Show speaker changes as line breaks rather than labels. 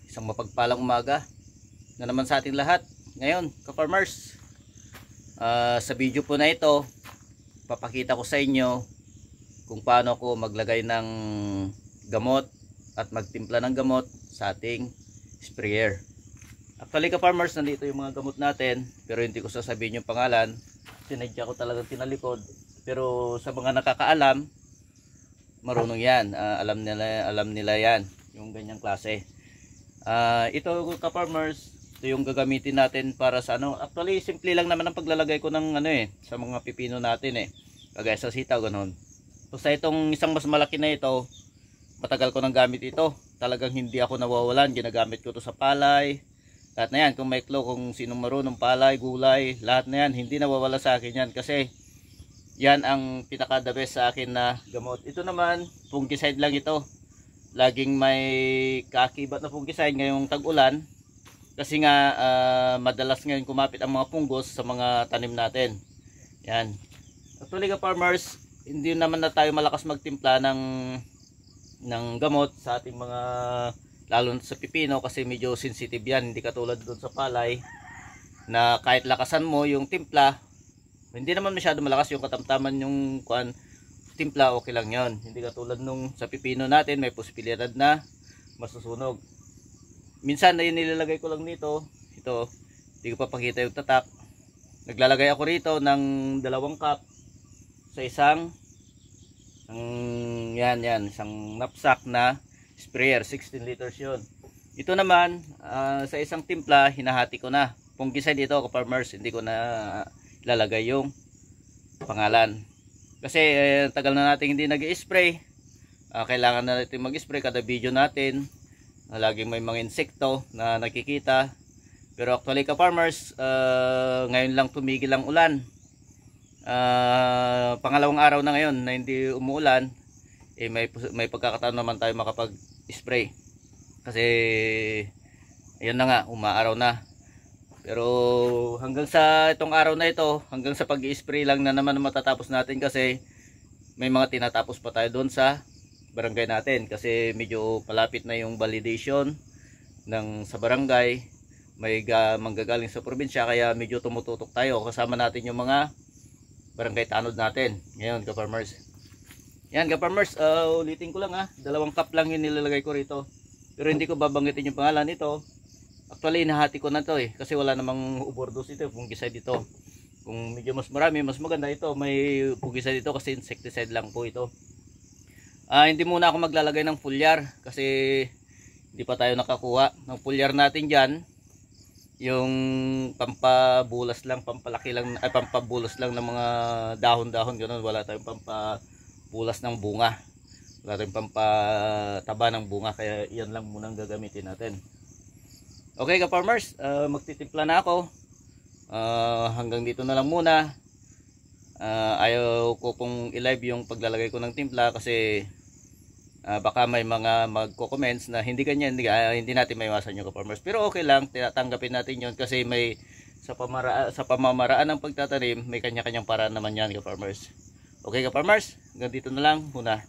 Isang mapagpalang umaga na naman sa ating lahat. Ngayon, ka-farmers, sa video po na ito, papakita ko sa inyo kung paano ako maglagay ng gamot at magtimpla ng gamot sa ating sprayer. Actually, ka-farmers, nandito yung mga gamot natin, pero hindi ko sasabihin yung pangalan. Sinadya ko talagang tinalikod. Pero sa mga nakakaalam, marunong yan. Alam nila yan, yung ganyang klase. Ito ka-farmers, ito yung gagamitin natin para sa ano. Actually, simple lang naman ang paglalagay ko ng sa mga pipino natin kagaya sa sitaw, ganun. So sa itong isang mas malaki na ito, matagal ko nang gamit ito. Talagang hindi ako nawawalan. Ginagamit ko to sa palay. Lahat na yan, kung may clue kung sinong marunong palay, gulay, lahat na yan, hindi nawawala sa akin yan. Kasi yan ang pinaka the best sa akin na gamot. Ito naman, fungicide lang ito. Laging may kaakibat na fungicide ngayong tag-ulan. Kasi nga madalas ngayon kumapit ang mga punggos sa mga tanim natin. Yan. Actually ka-farmers, hindi naman na tayo malakas magtimpla ng gamot sa ating mga, lalo sa pipino, kasi medyo sensitive yan. Hindi katulad doon sa palay na kahit lakasan mo yung timpla, hindi naman masyado malakas yung katamtaman yung timpla, okay lang yon. Hindi katulad nung sa pipino natin, may posibilidad na masusunog. Minsan na yun nilalagay ko lang nito, ito, hindi ko pa pakita yung tatak. Naglalagay ako rito ng 2 cup sa isang isang knapsack na sprayer, 16 liters yun. Ito naman, sa isang timpla, hinahati ko na. Fungicide ito, ka-farmers, hindi ko na ilalagay yung pangalan. Kasi tagal na natin hindi nag-i-spray. Kailangan na natin mag-spray kada video natin. Laging may mga insekto na nakikita. Pero actually ka-farmers, ngayon lang tumigil ang ulan. Pangalawang araw na ngayon na hindi umuulan. May pagkakataon naman tayo makapag-spray. Kasi ayun na nga, umaaraw na. Pero hanggang sa itong araw na ito, hanggang sa pag-i-spray lang na naman matatapos natin, kasi may mga tinatapos pa tayo doon sa barangay natin. Kasi medyo palapit na yung validation sa barangay. May manggagaling sa probinsya, kaya medyo tumututok tayo. Kasama natin yung mga barangay tanod natin ngayon, ka-farmers. Yan ka-farmers, ulitin ko lang 2 cup lang yung nilalagay ko rito. Pero hindi ko babanggitin yung pangalan nito. Actually, nahati ko na to kasi wala namang overdose ito, fungicide dito. Kung medyo mas marami, mas maganda ito. May fungicide dito kasi insecticide lang po ito. Hindi muna ako maglalagay ng foliar kasi hindi pa tayo nakakuha ng foliar natin dyan. Yung pampabulas lang, pampalaki lang, pampabulas lang ng mga dahon-dahon, ganun. Wala tayong pampabulas ng bunga. Wala tayong pampataba ng bunga, kaya yan lang muna ang gagamitin natin. Okay ka-farmers, magtitimpla na ako. Hanggang dito na lang muna. Ayaw ko pong i-live yung paglalagay ko ng timpla kasi baka may mga magko-comments na hindi ganyan, hindi natin maiwasan yung ka-farmers. Pero okay lang, tinatanggapin natin yon kasi may sa pamamaraan ng pagtatanim, may kanya-kanyang paraan naman yan ka-farmers. Okay ka-farmers, hanggang dito na lang muna.